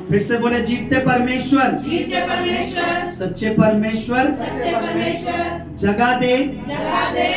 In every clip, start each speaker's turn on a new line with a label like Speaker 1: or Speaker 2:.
Speaker 1: फिर से बोले, जीवते परमेश्वर,
Speaker 2: जीवते परमेश्वर,
Speaker 1: सच्चे परमेश्वर,
Speaker 2: सच्चे परमेश्वर,
Speaker 1: जगह दे,
Speaker 2: जगह दे,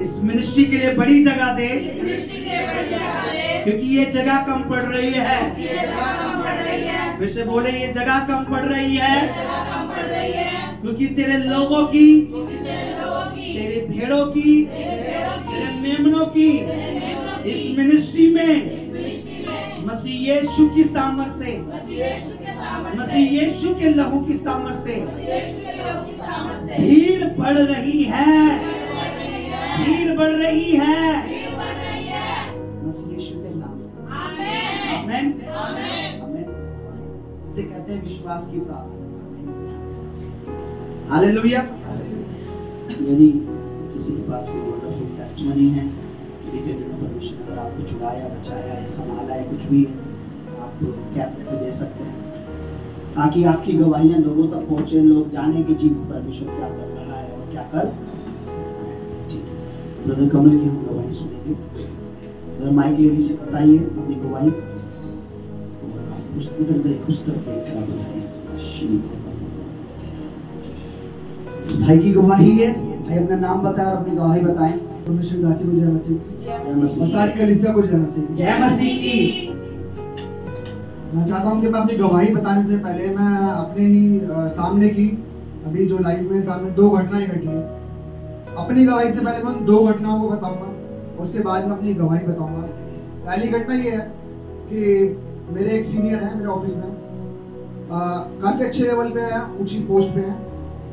Speaker 1: इस मिनिस्ट्री के लिए बड़ी जगह दे,
Speaker 2: इस मिनिस्ट्री के लिए बड़ी जगह दे,
Speaker 1: क्योंकि ये जगह कम पड़ रही है।
Speaker 2: ये जगह कम पड़ रही है,
Speaker 1: फिर से बोले, ये जगह कम पड़ रही है,
Speaker 2: ये जगह कम पड़ रही है,
Speaker 1: क्योंकि तेरे लोगों की,
Speaker 2: क्योंकि तेरे लोगों की,
Speaker 1: तेरे भेड़ों की,
Speaker 2: तेरे भेड़ों की,
Speaker 1: तेरे मेमनों की
Speaker 2: तेरे मेमनों की,
Speaker 1: इस मिनिस्ट्री में
Speaker 2: इस मिनिस्ट्री में
Speaker 1: मसीह यीशु की सामर्थ से,
Speaker 2: मसीह यीशु के सामर्थ्य से,
Speaker 1: मसीह यीशु के लहू की सामर्थ से
Speaker 2: मसीह यीशु के लहू की सामर्थ्य से
Speaker 1: भीड़ बढ़ रही है,
Speaker 2: बढ़ रही है,
Speaker 1: भीड़ बढ़ रही है,
Speaker 2: भीड़ बढ़ रही है।
Speaker 1: मसीह यीशु के नाम में।
Speaker 2: आमीन,
Speaker 1: आमेन,
Speaker 2: आमीन।
Speaker 1: आमेन। इसे कहते हैं विश्वास की प्रार्थना। हालेलुया। यदि किसी के पास कोई वंडरफुल टेस्टिमनी है, बीते दिनों परमेश्वर ने अगर आपको छुड़ाया, बचाया या संभाला है, कुछ भी है, आप कैबिनेट में दे सकते हैं, ताकि आपकी गवाहियां लोगों तक पहुंचे, लोग जाने कि जी परमेश्वर क्या कर रहा है और क्या कर सकता है। ठीक है, ब्रदर कमल की हम गवाही सुनेंगे। अगर माइक ले लीजिए, बताइए अपनी गवाही। उस तरफ देख कर बताइए। भाई की गवाही है, भाई अपना नाम बताए और अपनी गवाही बताएं।
Speaker 3: परमेश्वर दासी को जय मसीह,
Speaker 1: जय मसीह,
Speaker 3: और सारी कलीसिया को जय मसीह।
Speaker 1: जय मसीह की।
Speaker 3: मैं चाहता हूँ कि मैं अपनी गवाही बताने से पहले मैं अपने ही सामने की अभी जो लाइफ में सामने 2 घटनाएं घटी है, अपनी गवाही से पहले मैं 2 घटनाओं को बताऊंगा, उसके बाद मैं अपनी गवाही बताऊंगा। पहली घटना ये है कि मेरे एक सीनियर है मेरे ऑफिस में, काफ़ी अच्छे लेवल पे है, ऊंची पोस्ट पे है,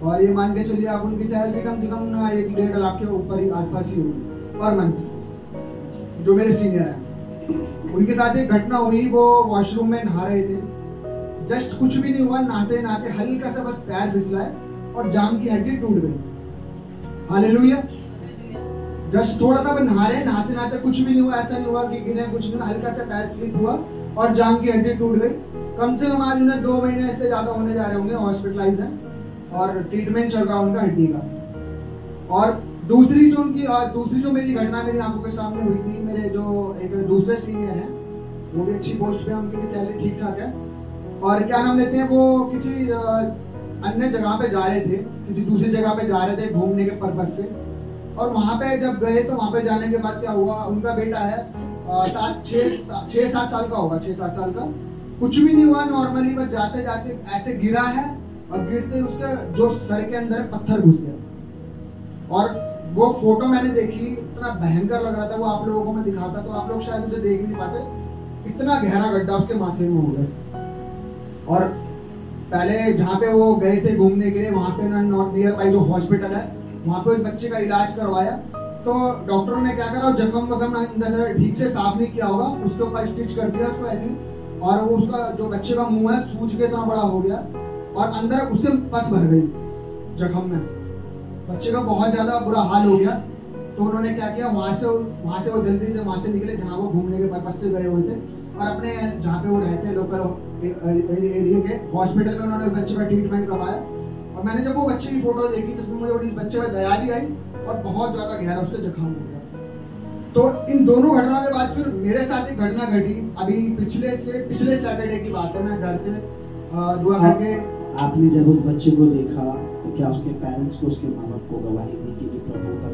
Speaker 3: और ये मान के चलिए आप उनकी सैलरी कम से कम 1-1.5 लाख के ऊपर ही आसपास ही होगी पर मंथ। जो मेरे सीनियर हैं उनके साथ एक घटना हुई, वो वॉशरूम में नहा रहे थे, जस्ट कुछ भी नहीं हुआ, नहाते नहाते हल्का सा बस पैर फिसला है और जांघ की हड्डी टूट गई। हालेलुया। जस्ट थोड़ा सा नहा रहे, नहाते नहाते कुछ भी नहीं हुआ, ऐसा नहीं हुआ कि गिरे, कुछ नहीं, हल्का सा पैर स्लिप हुआ और जांघ की हड्डी टूट गई। कम से कम आज उन्हें 2 महीने से ज्यादा होने जा रहे होंगे, हॉस्पिटलाइज है और ट्रीटमेंट चल रहा है उनका हड्डी का। और दूसरी जो मेरी घटना मेरी आंखों के सामने हुई थी, मेरे जो एक दूसरे सीनियर हैं, वो भी अच्छी पोस्ट पे, उनकी भी सैलरी ठीक ठाक है, और क्या नाम लेते हैं, वो किसी अन्य जगह पे जा रहे थे, किसी दूसरी जगह पे जा रहे थे घूमने के पर्पज से, और वहां पे जब गए तो वहां पे जाने के बाद क्या हुआ, उनका बेटा है 6-7 साल का होगा, 6-7 साल का, कुछ भी नहीं हुआ, नॉर्मली बस जाते जाते ऐसे गिरा है और गिरते ही उसके जो सर के अंदर पत्थर घुस गया। और वो फोटो मैंने देखी, इतना भयंकर लग रहा था, वो आप लोगों को मैं दिखाता तो आप लोग शायद उसे देख नहीं पाते, इतना गहरा गड्ढा उसके माथे में हो गया। और पहले जहाँ पे वो गए थे घूमने के लिए, वहाँ पे नियर बाई जो हॉस्पिटल है, वहाँ पे उस बच्चे का इलाज करवाया, तो डॉक्टरों ने क्या करा, जख्म वगम अंदर ठीक से साफ नहीं किया होगा, उसके ऊपर स्टिच कर दिया उसको ऐसे, और वो उसका जो बच्चे का मुंह है सूज के इतना बड़ा हो गया और अंदर उसके पस भर गई जख्म में, बच्चे का बहुत ज्यादा बुरा हाल हो गया। तो उन्होंने क्या किया, वहां से वो जल्दी से वहां से निकले जहाँ वो घूमने के पर्पज से गए हुए थे, और अपने जहाँ पे वो रहते हैं लोकल एरिया के हॉस्पिटल में उन्होंने बच्चे का ट्रीटमेंट करवाया। और मैंने जब वो बच्चे की फोटो देखी तो मुझे बड़ी बच्चे में दया भी आई और बहुत ज्यादा गहरा उसके जख्म हो गया। तो इन दोनों घटनाओं के बाद फिर मेरे साथ एक घटना घटी, अभी पिछले सैटरडे की बात है, मैं घर से दुआ करके।
Speaker 1: आपने जब उस बच्चे को देखा तो क्या उसके पेरेंट्स को, उसके माँ बाप को गवाही दी कि प्रभु पर,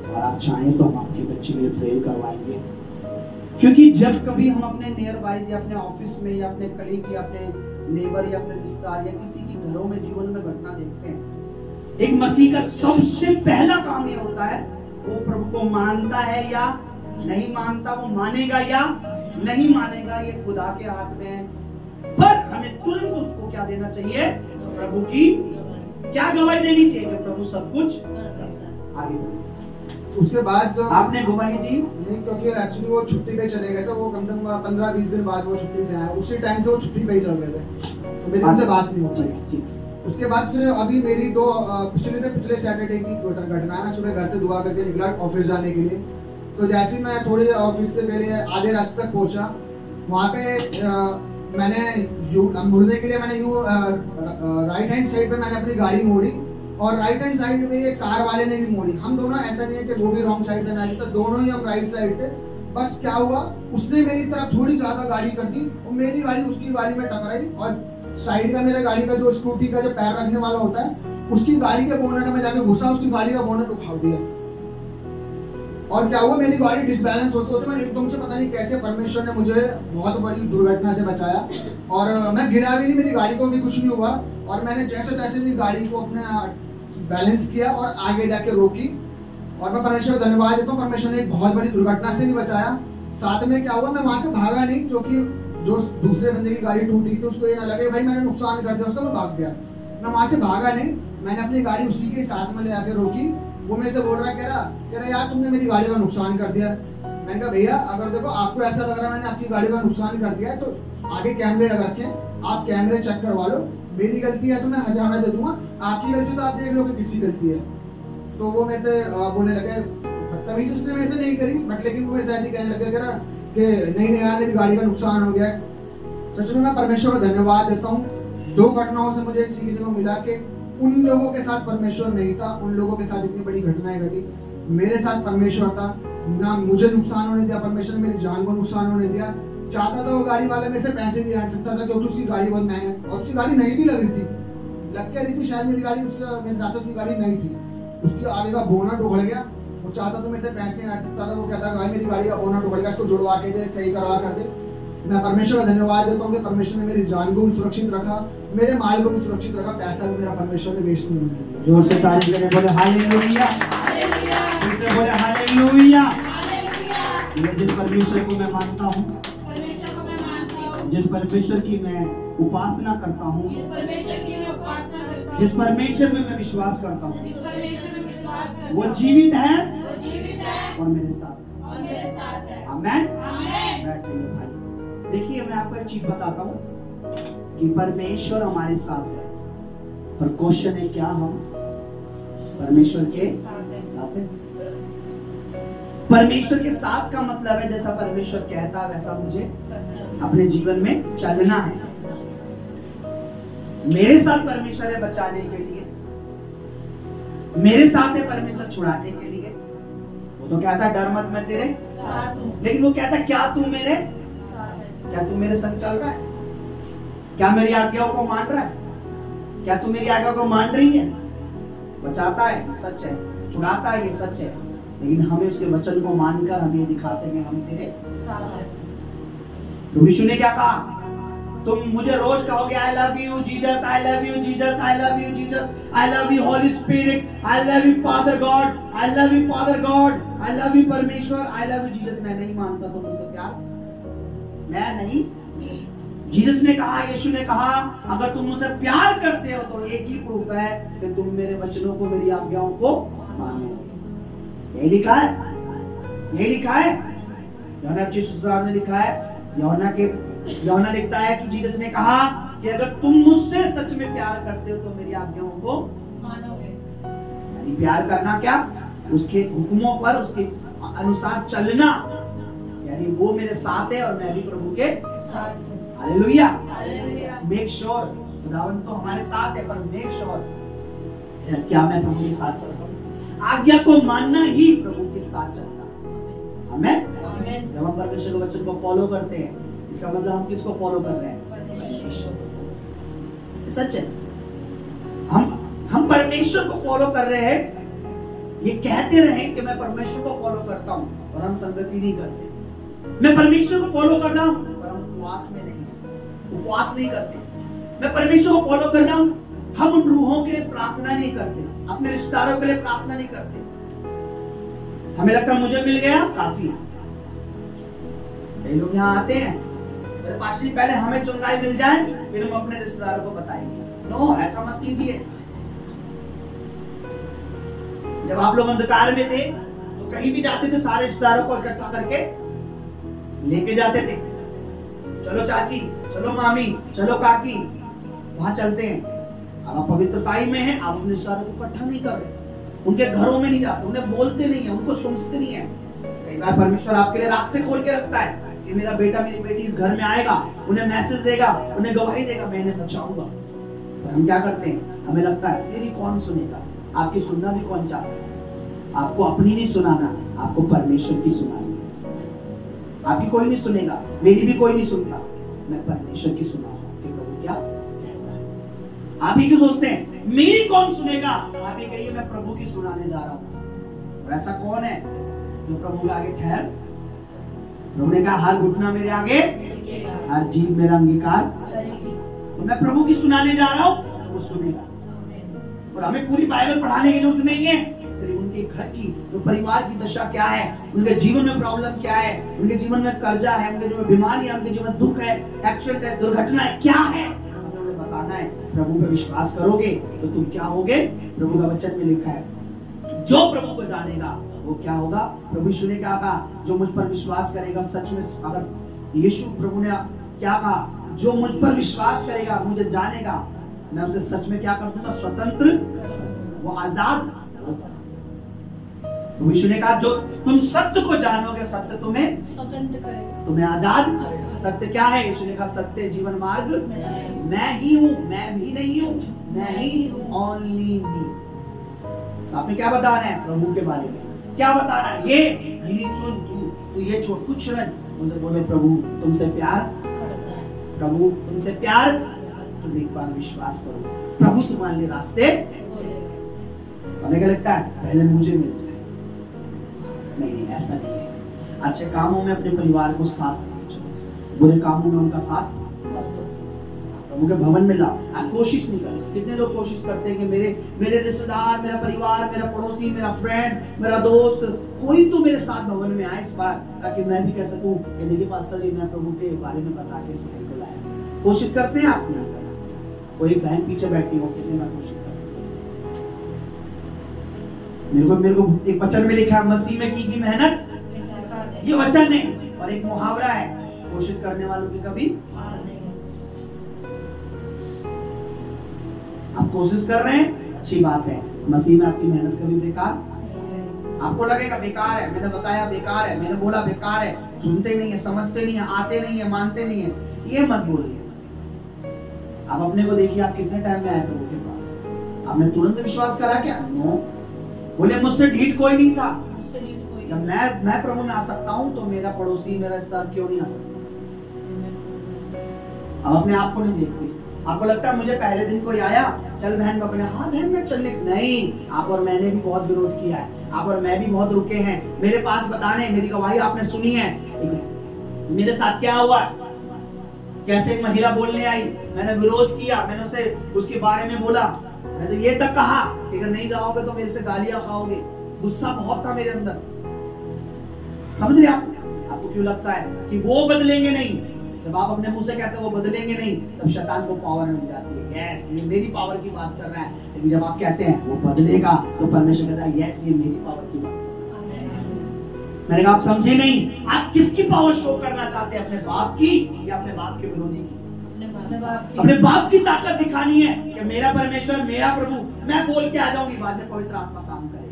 Speaker 1: और आप चाहें तो हम आपके बच्चे के लिए प्रेयर करवाएंगे? क्योंकि जब कभी हम अपने नियर बाइज या अपने ऑफिस में या अपने कलीग या अपने नेबर या अपने रिश्तेदार या किसी के घरों में जीवन में घटना देखते हैं, एक मसीह का सबसे पहला काम ये होता है, वो प्रभु को मानता है या नहीं मानता, वो मानेगा या नहीं मानेगा, ये खुदा के हाथ में है। पर हमें तुरंत उसको क्या देना चाहिए, प्रभु की क्या गवाही देनी चाहिए कि प्रभु सब कुछ आगे बढ़े।
Speaker 3: उसके बाद जो
Speaker 1: आपने गवाही दी
Speaker 3: नहीं, क्योंकि एक्चुअली वो छुट्टी पे चले गए थे, वो कम से कम 15-20 दिन बाद वो छुट्टी से आए, उसी टाइम से वो छुट्टी पे ही चल रहे थे, तो मेरी उनसे बात नहीं होती। उसके बाद फिर अभी मेरी 2 पिछले सैटरडे की घटना है। मैं सुबह घर से दुआ करके निकला ऑफिस जाने के लिए, तो जैसे ही मैं थोड़ी ऑफिस से पहले आधे रास्ते तक पहुंचा, वहाँ पे मैंने मुड़ने के लिए मैंने राइट हैंड साइड पे मैंने अपनी गाड़ी मोड़ी, और राइट हैंड साइड में ये कार वाले ने भी मोड़ी। हम दोनों, ऐसा नहीं है कि वो भी रॉन्ग साइड से ना, तो दोनों ही हम राइट साइड थे, बस क्या हुआ, उसने मेरी तरफ थोड़ी ज्यादा गाड़ी कर दी और मेरी गाड़ी उसकी गाड़ी में टकराई और साइड का मेरे गाड़ी का जो स्कूटी का जो पैर रखने वाला होता है उसकी गाड़ी के बोनट में जाके घुसा, उसकी गाड़ी का बोनट उखाड़ दिया। और क्या हुआ, मेरी गाड़ी डिसबैलेंस होते होते मैंने एकदम से पता नहीं कैसे परमेश्वर ने मुझे बहुत बड़ी दुर्घटना से बचाया और मैं गिरा भी नहीं, मेरी गाड़ी को भी कुछ नहीं हुआ और मैंने जैसे तैसे भी गाड़ी को अपना बैलेंस किया और आगे जाके रोकी और मैं परमेश्वर को धन्यवाद देता हूँ। परमेश्वर ने एक बहुत बड़ी दुर्घटना से भी बचाया। साथ में क्या हुआ, मैं वहां से भागा नहीं, क्योंकि जो दूसरे बंदे की गाड़ी टूटी थी उसको ये ना लगे भाई मैंने नुकसान कर दिया उसका, मैं भाग गया। मैं वहां से भागा नहीं, मैंने अपनी गाड़ी उसी के साथ में ले आके रोकी। वो मेरे से बोल रहा कह रहा यार तुमने मेरी गाड़ी का नुकसान कर दिया। मैंने कहा भैया अगर देखो आपको ऐसा लग रहा है मैंने आपकी गाड़ी का नुकसान कर दिया है तो आगे कैमरे लगा रखे, आप कैमरे चेक करवा लो, मेरी गलती है तो मैं हर्जाना दे दूंगा, आपकी गलती तो आप देख लो कि किसकी गलती है। तो वो मेरे से बोलने लगे, बदतमीजी उसने मेरे से नहीं करी बट लेकिन वो मेरे से ऐसे कहने लगे कि नहीं यार मेरी गाड़ी का नुकसान हो गया। सच में मैं परमेश्वर को धन्यवाद देता हूँ। 2 घटनाओं से मुझे सीखने को मिला कि उन लोगों के साथ परमेश्वर नहीं था, उन लोगों के साथ इतनी बड़ी घटनाएं घटी, मेरे साथ परमेश्वर था। ना मुझे नुकसान होने दिया परमेश्वर ने, मेरी जान को नुकसान होने दिया। चाहता था वो गाड़ी वाला मेरे से पैसे भी हट सकता था क्योंकि उसकी गाड़ी बहुत महंगी है और उसकी गाड़ी नहीं भी लग रही थी, लग क्या रही थी शायद मेरी गाड़ी, उसका मेरे दादा की गाड़ी नहीं थी, उसकी आगे का बोनट उखड़ गया। वो चाहता तो मेरे से पैसे हट सकता था, वो कहता भाई मेरी गाड़ी का बोनट उखड़ गया, इसको जुड़वा के दे, सही करवा कर दे। मैं परमेश्वर का धन्यवाद देता हूँ कि परमेश्वर ने मेरी जान को भी सुरक्षित रखा, मेरे माल को भी सुरक्षित रखा, पैसा भी मेरा परमेश्वर ने वेस्ट नहीं होने दिया।
Speaker 1: जोर से तारीफ करें, बोले हालेलुया, फिर से बोले हालेलुया। ये जिस परमेश्वर को मैं मानता हूँ, जिस परमेश्वर की मैं उपासना करता हूँ, जिस परमेश्वर में मैं विश्वास करता हूँ, वो जीवित है और मेरे साथ है। आमेन। बैठिए भाई। देखिए मैं आपको एक चीज बताता हूँ कि परमेश्वर हमारे साथ है, पर क्वेश्चन है क्या हम परमेश्वर के साथ हैं? परमेश्वर के साथ का मतलब है जैसा परमेश्वर कहता है वैसा मुझे अपने जीवन में चलना है। मेरे साथ परमेश्वर है बचाने के लिए, मेरे साथ है परमेश्वर छुड़ाने के लिए। वो तो कहता है डर मत मैं तेरे साथ हूं, लेकिन वो कहता है क्या तू मेरे संग चल रहा है? क्या मेरी आज्ञाओं को मान रहा है? क्या तू मेरी आज्ञाओं को मान रही है? बचाता है सच है, छुड़ाता है ये सच है, लेकिन हमें उसके वचन को मानकर हम ये दिखाते हैं हम तेरे साथ हैं। तो यीशु ने क्या कहा? तुम मुझे रोज कहोगे I love you Jesus, I love you Jesus, I love you Jesus, I love you Holi spirit, I love you father God, I love you father God, I love you परमेश्वर, आई लव यू जीसस। मैं नहीं मानता तुम मुझसे प्यार, मैं नहीं। Jesus ने कहा, यीशु ने कहा अगर तुम मुझसे प्यार करते हो तो एक ही प्रूफ है कि तुम मेरे वचनों को, मेरी आज्ञाओं को मानोगे। यही लिखा है, यही लिखा है। यूहन्ना सुसमाचार में लिखा है, यूहन्ना लिखता है कि जीसस ने कहा कि अगर तुम मुझसे सच में प्यार करते हो तो मेरी आज्ञाओं को मानोगे। यानी प्यार करना क्या? उसके हुक्मों पर, उसके अनुसार चलना। यानी वो मेरे साथ है और मैं भी प्रभु के साथ हूं। हालेलुया। मेक श्योर, खुदावन तो हमारे साथ है, पर मेक श्योर क्या मैं प्रभु के साथ चल रहा हूं? आज्ञा को मानना ही प्रभु के साथ चलना है। आमेन। जब हम परमेश्वर के वचन को फॉलो करते हैं, इसका मतलब हम किसको फॉलो कर रहे हैं? सच है, हम परमेश्वर को फॉलो कर रहे हैं। ये कहते रहे कि मैं परमेश्वर को फॉलो करता हूं और हम संगति नहीं करते। मैं परमेश्वर को फॉलो कर रहा हूं पर हम उपवास में नहीं, उपवास नहीं करते। मैं परमेश्वर को फॉलो कर रहा हूं, हम उन रूहों के लिए प्रार्थना नहीं करते, अपने रिश्तेदारों के लिए प्रार्थना नहीं करते। हमें लगता है मुझे मिल गया काफी। कई लोग यहाँ आते हैं, मेरे पास ही पहले हमें चुंगाई मिल जाए फिर हम अपने रिश्तेदारों को बताएंगे। नो, ऐसा मत कीजिए। जब आप लोग अंधकार में थे तो कहीं भी जाते थे सारे रिश्तेदारों को इकट्ठा करके लेके जाते थे। चलो चाची, चलो मामी, चलो काकी, वहां चलते हैं। अब आप पवित्रताई में हैं, आप अपने रिश्तेदारों को इकट्ठा नहीं कर रहे, उनके घरों में नहीं जाते, उन्हें बोलते नहीं है, उनको सुनते नहीं है। कई बार परमेश्वर आपके लिए रास्ते खोल के रखता है कि मेरा बेटा मेरी बेटी इस घर में आएगा, उन्हें मैसेज देगा, उन्हें गवाही देगा, मैं इन्हें बचाऊंगा। पर हम क्या करते हैं? हमें लगता है तेरी कौन सुनेगा, आपकी सुनना भी कौन चाहता है? आपको अपनी नहीं सुनाना, आपको परमेश्वर की सुनानी है। आपकी कोई नहीं सुनेगा, मेरी भी कोई नहीं सुनता, मैं परमेश्वर की सुना हूं कि प्रभु क्या कहता है। आप ही क्यों सोचते हैं मेरी कौन सुनेगा? आप ही कहिए मैं प्रभु की सुनाने जा रहा हूं। और ऐसा कौन है जो प्रभु के आगे ठहर? प्रभु ने कहा हर घुटना मेरे आगे, हर जीभ मेरा अंगीकार, तो मैं प्रभु की सुनाने जा रहा हूं, तो वो सुनेगा। और हमें पूरी बाइबल पढ़ाने की जरूरत नहीं है, सिर्फ उनके घर की, जो परिवार की दशा क्या है, उनके जीवन में प्रॉब्लम क्या है, उनके जीवन में कर्जा है, उनके जीवन में बीमारी है, उनके जीवन में दुख है, एक्सीडेंट है, दुर्घटना है, क्या है, हमें उन्हें बताना है। प्रभु पे विश्वास करोगे तो तुम क्या होगे? प्रभु का वचन में लिखा है जो प्रभु को जानेगा वो क्या होगा? प्रभु यीशु ने क्या कहा? जो मुझ पर विश्वास करेगा, सच में, अगर यीशु प्रभु ने क्या कहा? जो मुझ पर विश्वास करेगा, मुझे जानेगा, मैं उसे सच में क्या कर दूंगा? स्वतंत्र, वो आजाद। प्रभु यीशु ने कहा जो तुम सत्य को जानोगे, सत्य तुम्हें
Speaker 2: स्वतंत्र करेगा,
Speaker 1: तुम्हें आजाद। सत्य क्या है? यीशु ने कहा सत्य, जीवन, मार्ग मैं ही हूँ, मैं भी नहीं हूँ, मैं ही हूँ, ओनली मी। आपने क्या बताना है प्रभु के बारे में? क्या बताना है? ये नहीं सुन, तू ये छोड़, कुछ नहीं, मुझे बोलो प्रभु तुमसे प्यार, प्रभु तुमसे प्यार, तुम एक बार विश्वास करो, प्रभु तुम्हारे लिए रास्ते। हमें क्या लगता है पहले मुझे मिल जाए? नहीं, ऐसा नहीं है। अच्छे कामों में अपने परिवार को साथ लेके चलो, बुरे कामों में उनका साथ प्रभु के भवन में लाओ। आप कोशिश नहीं करते। कितने लोग कोशिश करते हैं कि मेरे रिश्तेदार, मेरा परिवार, मेरा पड़ोसी, मेरा फ्रेंड, मेरा दोस्त, कोई तो मेरे साथ भवन में आए इस बार, ताकि मैं भी कह सकूं कि देखिए पास्टर जी मैं प्रभु के बारे में बता के इस भाई को लाया। कोशिश करते हैं आप ना करना। कोई बहन पीछे बैठी हो, कितने बार कोशिश करते हैं? मेरे को एक वचन में लिखा है, मसीह में की मेहनत, ये वचन है, और एक मुहावरा है, कोशिश करने वालों की कभी। आप कोशिश कर रहे हैं, अच्छी बात है, मसीह में आपकी मेहनत कभी बेकार। आपको लगेगा बेकार है, मैंने बताया बेकार है, मैंने बोला बेकार है, सुनते नहीं है, समझते नहीं है, आते नहीं है, मानते नहीं है, ये मत बोलिए। आप अपने को देखिए, आप कितने टाइम में आए प्रभु के पास? आपने तुरंत विश्वास करा क्या? नो। बोले मुझसे ढीठ कोई नहीं था। जब मैं प्रभु में आ सकता हूँ तो मेरा पड़ोसी, मेरा रिश्तेदार क्यों नहीं आ सकता? अब अपने आप को नहीं देखते। आपको लगता है मुझे पहले दिन कोई आया, चल बहन पकड़े, हाँ बहन मैं चलने, नहीं। आप और मैंने भी बहुत विरोध किया है, आप और मैं भी बहुत रुके हैं। मेरे पास बताने, मेरी गवाही आपने सुनी है। मेरे साथ क्या हुआ, कैसे एक महिला बोलने आई, मैंने विरोध किया, मैंने उसे उसके बारे में बोला, मैं तो ये तक कहा कि अगर नहीं जाओगे तो मेरे से गालियां खाओगे। गुस्सा बहुत था मेरे अंदर। समझ रहे आप? आपको क्यों लगता है कि वो बदलेंगे नहीं? जब आप अपने मुंह से कहते हैं वो बदलेंगे नहीं, तब शैतान को पावर मिल जाती है। यस, ये मेरी पावर की बात कर रहा है। लेकिन जब आप कहते हैं वो बदलेगा, तो परमेश्वर कहता है यस, ये मेरी पावर की बात। मैंने कहा आप समझे नहीं, आप किसकी पावर शो करना चाहते हैं? अपने बाप की या अपने बाप के विरोधी की? अपने बाप की ताकत दिखानी है कि मेरा परमेश्वर, मेरा प्रभु, मैं बोल के आ जाऊंगी, बाद में पवित्र आत्मा काम करेगा।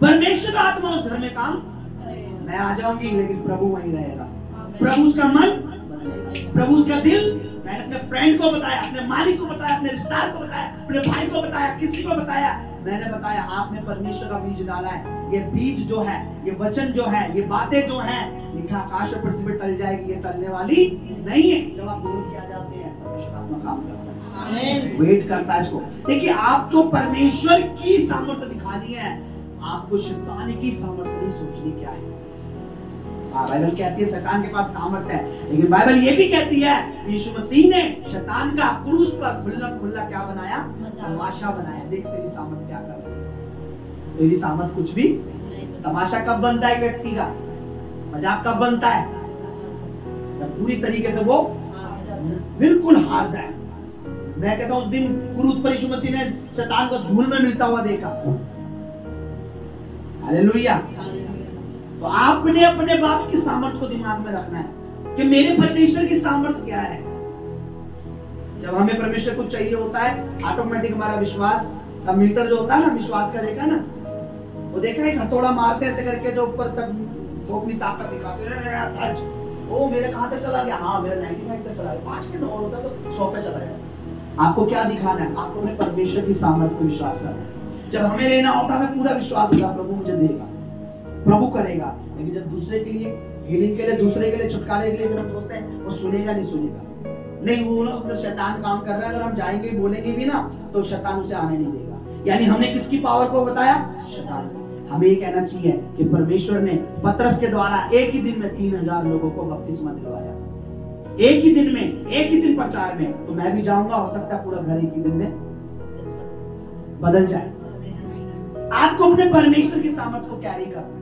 Speaker 1: परमेश्वर आत्मा उस घर में काम, मैं आ जाऊंगी लेकिन प्रभु वहीं रहेगा। प्रभु उसका मन, प्रभु उसका दिल। मैंने अपने फ्रेंड को बताया, अपने मालिक को बताया, अपने रिश्तेदार को बताया, अपने भाई को बताया, किसी को बताया, मैंने बताया आपने परमेश्वर का बीज डाला है। ये बीज जो है, ये वचन जो है, ये बातें जो हैं, लिखा आकाश और पृथ्वी पर टल जाएगी, ये टलने वाली नहीं है। जब आप दूर किया जाते हैं, परमेश्वर आत्मा काम करता है, वेट करता है इसको। देखिए, आपको परमेश्वर की सामर्थ्य दिखानी है, आपको शैतान की सामर्थ्य नहीं सोचनी क्या है। बाइबल कहती है शैतान के पास सामर्थ्य है, लेकिन बाइबल ये भी कहती है यीशु मसीह ने शैतान का क्रूस पर खुल्ला क्या बनाया? तमाशा बनाया। देख तेरी सामर्थ्य क्या कर रही है। तेरी सामर्थ्य कुछ भी। तमाशा कब बनता है व्यक्ति का? मजाक कब बनता है? जब पूरी तरीके से वो बिल्कुल हार जाए। मैं कहता हूं उस दिन क्रूस पर यीशु मसीह ने शैतान को धूल में मिलता हुआ देखा। हालेलुया। तो आपने अपने बाप की सामर्थ्य को दिमाग में रखना है कि मेरे परमेश्वर की सामर्थ्य क्या है। जब हमें परमेश्वर को चाहिए होता है, ऑटोमेटिक हमारा विश्वास का मीटर जो होता है ना, विश्वास का देखा ना, वो देखा एक हथौड़ा मारते ऐसे करके जो ऊपर तक वो अपनी ताकत दिखाते हैं। ओ मेरे कहां तक चला गया? हाँ मेरा 95 तक चला गया। 5 मिनट और होता तो 100 पे चला जाता। आपको क्या दिखाना है? आपको अपने परमेश्वर की सामर्थ्य को विश्वास करना है। जब हमें लेना होता है, हमें पूरा विश्वास होगा प्रभु मुझे देगा, प्रभु करेगा। लेकिन जब दूसरे के लिए हीलिंग के लिए, दूसरे के लिए छुटकारे के लिए फिर हम सोचते हैं वो सुनेगा नहीं सुनेगा नहीं, वो ना उधर शैतान काम कर रहा है, अगर हम जाएंगे बोलेंगे भी ना तो शैतान उसे आने नहीं देगा। यानी हमने किसकी पावर को बताया? शैतान। हमें ये कहना चाहिए कि परमेश्वर ने पतरस के द्वारा एक ही दिन में 3000 लोगों को बपतिस्मा दिलवाया, एक ही दिन में, एक ही दिन प्रचार में। तो मैं भी जाऊंगा, हो सकता है पूरा घर एक ही दिन में बदल जाए। आपको अपने परमेश्वर की सामर्थ को कैरी करना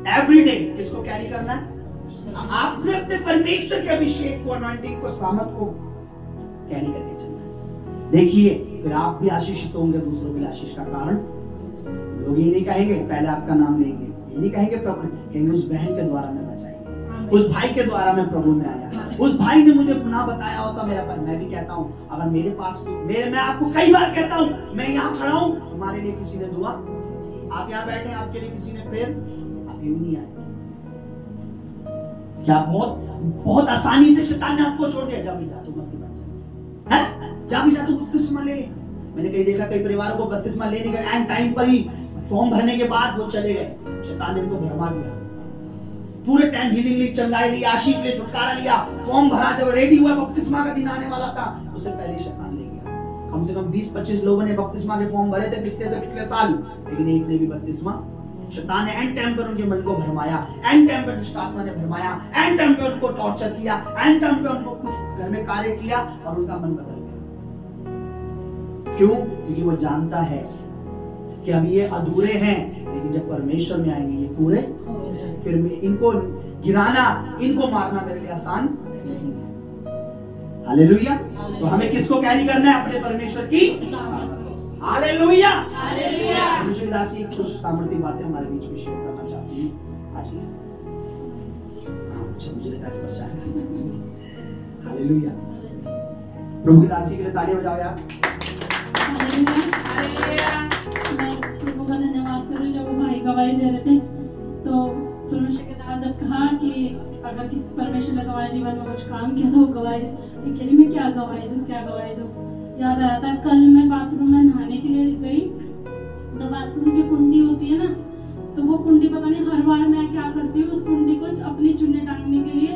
Speaker 1: है एवरीडे। किसको कैरी करना है? आपने अपने परमेश्वर के अभिषेक को, अनॉइंटिंग को, सामर्थ को कैरी करके चलना है। देखिए फिर आप भी आशीषित होंगे, दूसरों के लिए आशीष का कारण। लोग ये नहीं कहेंगे पहले आपका नाम लेंगे, ये नहीं कहेंगे प्रभु, कहेंगे उस बहन के द्वारा मैं बचाएंगे, उस भाई के द्वारा मैं प्रभु में आया, उस भाई ने मुझे ना बताया होता मेरा पर। मैं भी कहता हूँ अगर मेरे पास मैं आपको कई बार कहता हूँ, मैं यहाँ खड़ा हूँ, हमारे लिए किसी ने दुआ, आप यहाँ बैठे हैं, आपके लिए किसी ने प्रेयर, आप यूं नहीं आए क्या? बहुत आसानी से शैतान ने आपको छोड़ दिया, जा भी जा तू मसीह बन जा, जा भी जा तू बपतिस्मा ले ले। मैंने कहीं देखा कई परिवारों को बपतिस्मा लेने गए, एंड टाइम पर ही फॉर्म भरने के बाद वो चले गए, शैतान ने उनको भरमा दिया। पूरे टाइम हीलिंग ली, चंगाई ली, आशीष ले, छुटकारा लिया, फॉर्म भरा, जब रेडी हुआ बपतिस्मा का दिन आने वाला था उससे पहले शैतान ले गया। कम से कम 20-25 लोगों ने बपतिस्मा के फॉर्म भरे थे पिछले साल, लेकिन एक ने भी बपतिस्मा, शैतान ने एंड टाइम पर उनके मन को भरमाया, एंड टाइम पर दुष्ट आत्मा ने भरमाया, एंड टाइम पे उनको टॉर्चर किया, एंड टाइम पे उनको कुछ घर में कार्य किया और उनका मन बदल गया। क्यों? क्योंकि वो जानता है कि अब ये अधूरे हैं, लेकिन जब परमेश्वर में आएंगे ये पूरे। फिर मैं इनको गिराना, इनको मारना मेरे लिए आसान नहीं है। हालेलुया। तो हमें किसको कैरी करना है? अपने परमेश्वर की। Hallelujah, hallelujah. मुझे दासी कुछ सामर्थ्य बातें हमारे बीच में शेयर करना चाहती हूँ आज। अच्छा, मुझे लगा कि प्रचार करना। हालेलुया। प्रभु की दासी के लिए तालियां बजाओ यार।
Speaker 2: हालेलुया।
Speaker 4: मैं प्रभु का धन्यवाद करूं, जब वो भाई गवाही दे रहे थे तो परमेश्वर के द्वारा जब कहा कि अगर किसी परमेश्वर ने तुम्हारे जीवन में कुछ काम किया तो वो गवाही दे, कि मैं क्या गवाही दूं, क्या गवाही दूं। याद आ रहा था कल मैं बाथरूम में नहाने के लिए गई, तो बाथरूम की कुंडी होती है ना, तो वो कुंडी पता नहीं हर बार मैं क्या करती हूँ, उस कुंडी को अपनी चुन्नी टांगने के लिए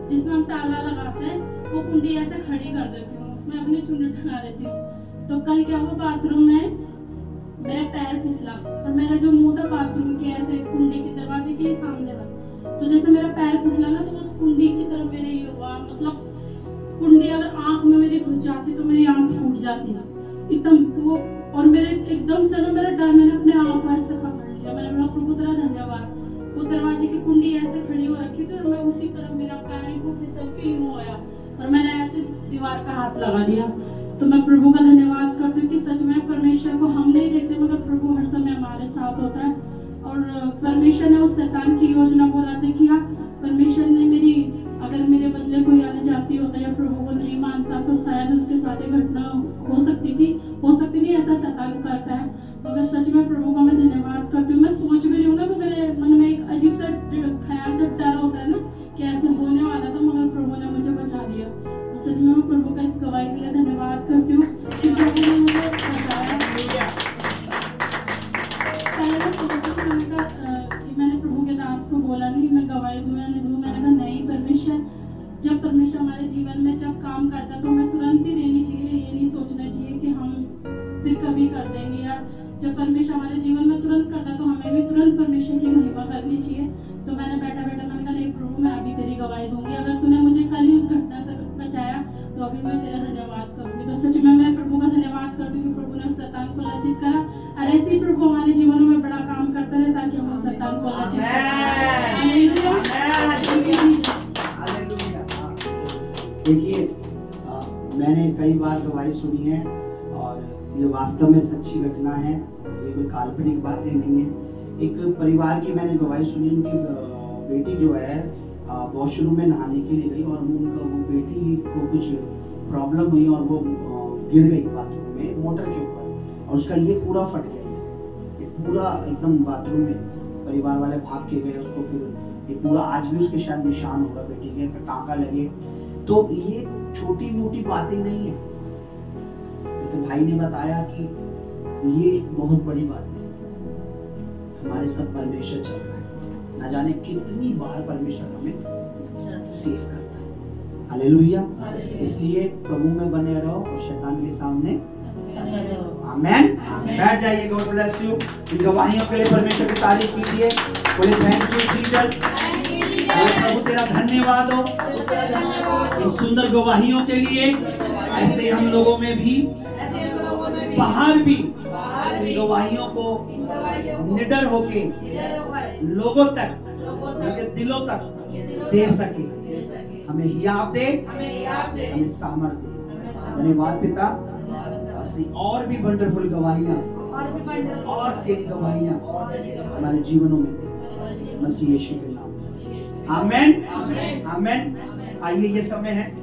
Speaker 4: जिसमें हम ताला लगाते हैं, वो कुंडी ऐसे खड़ी कर देती हूँ, उसमें अपनी चुन्नी टंगा देती हूँ। तो कल क्या हुआ, बाथरूम में मेरा पैर फिसला और मेरा जो मुंह था बाथरूम के ऐसे कुंडी के दरवाजे के सामने था। तो जैसे मेरा पैर फिसला ना, तो वो कुंडी की तरफ मेरे ये हुआ, मतलब कुंडी अगर आंख में मेरी घुस जाती तो मेरी आंख फूट जाती ना, एकदम वो। और मेरे एकदम से ना मेरा डर, मैंने अपने आप को ऐसे पकड़ लिया, मैंने बोला प्रभु तेरा धन्यवाद। वो दरवाजे की कुंडी ऐसे खड़ी हो रखी थी और मैं उसी तरफ, मेरा पैर को फिसल के यूं होया और मैंने ऐसे दीवार पे हाथ लगा दिया। तो मैं प्रभु का धन्यवाद करती हूँ कि सच में परमेश्वर को हम नहीं देखते, मगर प्रभु हर समय हमारे साथ होता है। और परमेश्वर ने उस शैतान की योजना को रद्द किया। परमेश्वर ने मेरी, अगर मेरे बदले कोई आने जाती होता या प्रभु को नहीं मानता तो शायद उसके साथ ये घटना हो सकती थी, ऐसा शैतान करता है। मगर सच में प्रभु का मैं धन्यवाद करती हूँ। मैं सोच भी रही हूँ ना, तो मेरे मन में एक अजीब सा ख्याल, जब डर होता है ना कि ऐसे होने वाला था, मगर प्रभु ने मुझे बचा लिया। तो सच में मैं प्रभु का इस गवाही के लिए धन्यवाद करती हूँ कि प्रभु ने मुझे बचाया। पहले मैं सोचती थी, मैंने प्रभु के दास को बोला नहीं मैं गवाही दूँ या नहीं दूँ, मैंने कहा नहीं, परमेश्वर, जब परमेश्वर हमारे जीवन में जब काम करता है तो हमें तुरंत ही देनी चाहिए, ये नहीं सोचना चाहिए कि हम फिर कभी कर देंगे। या जब परमेश्वर हमारे जीवन में तुरंत करता है तो हमें भी तुरंत परमेश्वर की महिमा करनी चाहिए। तो मैंने बैठा मैंने कहा नहीं प्रभु, मैं अभी तेरी गवाही दूंगी, अगर तूने मुझे कल ही उस घटना से बचाया तो अभी मैं तेरा धन्यवाद करूंगी। तो सच में मैं प्रभु का धन्यवाद करती हूँ कि प्रभु ने उस शैतान को लज्जित करा, और ऐसे ही प्रभु हमारे जीवनों में बड़ा काम करता रहे ताकि हम उस शैतान को लज्जित करें।
Speaker 1: देखिए, मैंने कई बार गवाही सुनी है और ये वास्तव में सच्ची घटना है, ये कोई काल्पनिक बातें नहीं है। एक परिवार की मैंने गवाही सुनी, उनकी बेटी जो है वॉशरूम में नहाने के लिए गई और वो बेटी को कुछ प्रॉब्लम हुई और वो गिर गई बाथरूम में मोटर के ऊपर, और उसका ये पूरा फट गया, ये पूरा एकदम बाथरूम में। परिवार वाले भाग के गए उसको, फिर ये पूरा आज भी उसके शायद निशान होगा, बेटी के टाँका लगे। तो ये छोटी मोटी बातें नहीं है, जैसे भाई ने बताया कि ये बहुत बड़ी बात है। हमारे सब परमेश्वर चल रहा है, ना जाने कितनी बार परमेश्वर हमें सेव करता है। हालेलुया। इसलिए प्रभु में बने रहो और शैतान के सामने आमेन। बैठ जाइए। God bless you. इन गवाहियों के लिए परमेश्वर की तारीफ कीजिए। बोले थैंक यू जीसस। प्रभु तेरा धन्यवाद हो इन सुंदर गवाहियों के लिए। ऐसे हम लोगों में भी बाहर भी इन गवाहियों को निडर होके लोगों तक, उनके दिलों तक दे सके। हमें हियाव दे, हमें सामर्थ दे। धन्यवाद पिता। ऐसी और भी वंडरफुल गवाहियां और तेरी गवाहियां हमारे जीवनों में दे, मसीह यीशु के नाम में। आमेन। आमेन। आइए, ये समय है